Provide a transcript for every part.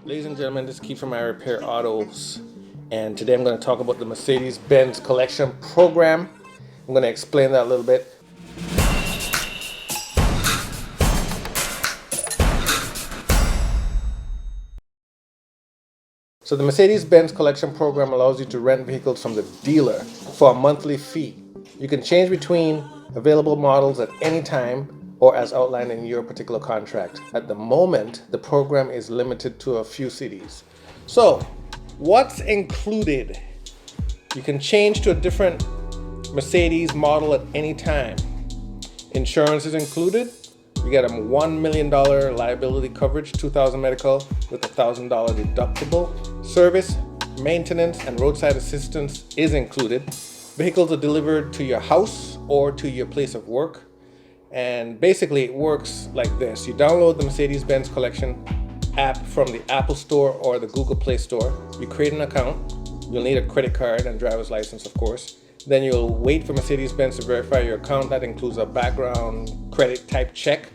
Ladies and gentlemen, this is Keith from iRepair Autos, and today I'm going to talk about the Mercedes-Benz collection program. I'm going to explain that a little bit. So the Mercedes-Benz collection program allows you to rent vehicles from the dealer for a monthly fee. You can change between available models at any time or as outlined in your particular contract. At the moment, the program is limited to a few cities. So, what's included? You can change to a different Mercedes model at any time. Insurance is included. You get a $1 million liability coverage, $2,000 medical with a $1,000 deductible. Service, maintenance, and roadside assistance is included. Vehicles are delivered to your house or to your place of work. And basically it works like this. You download the Mercedes-Benz collection app from the Apple Store or the Google Play Store. You create an account. You'll need a credit card and driver's license, of course. Then you'll wait for Mercedes-Benz to verify your account. That includes a background credit type check.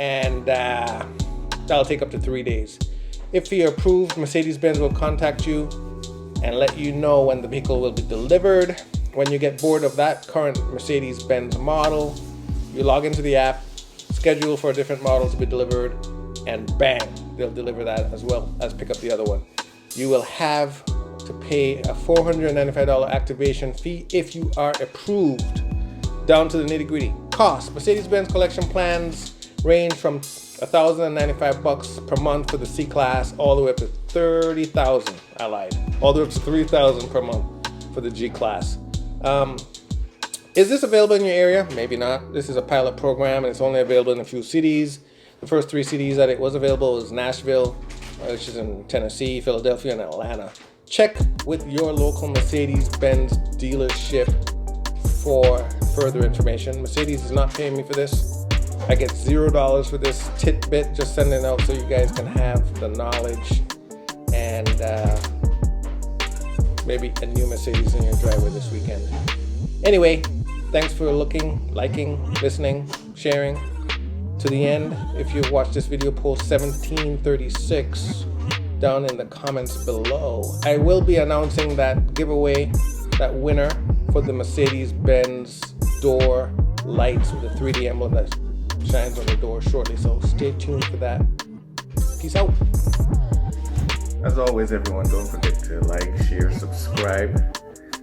And that'll take up to 3 days. If you're approved, Mercedes-Benz will contact you and let you know when the vehicle will be delivered. When you get bored of that current Mercedes-Benz model, you log into the app, schedule for a different model to be delivered, and bang, they'll deliver that as well as pick up the other one. You will have to pay a $495 activation fee if you are approved. Down to the nitty-gritty. Cost. Mercedes-Benz collection plans range from $1,095 per month for the C-Class all the way up to $30,000. I lied. All the way up to $3,000 per month for the G-Class. Is this available in your area? Maybe not. This is a pilot program and it's only available in a few cities. The first 3 cities that it was available was Nashville, which is in Tennessee, Philadelphia, and Atlanta. Check with your local Mercedes-Benz dealership for further information. Mercedes is not paying me for this. I get $0 for this tidbit, just sending it out so you guys can have the knowledge and maybe a new Mercedes in your driveway this weekend. Anyway, thanks for looking, liking, listening, sharing to the end. If you've watched this video, post 1736 down in the comments below. I will be announcing that giveaway, that winner for the Mercedes-Benz door lights with the 3D emblem that shines on the door shortly. So stay tuned for that. Peace out. As always, everyone, don't forget to like, share, subscribe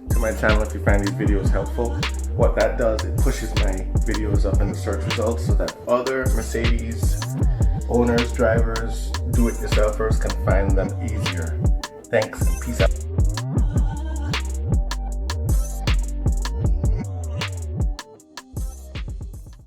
to my channel if you find these videos helpful. What that does, it pushes my videos up in the search results so that other Mercedes owners, drivers, do-it-yourselfers can find them easier. Thanks and peace out.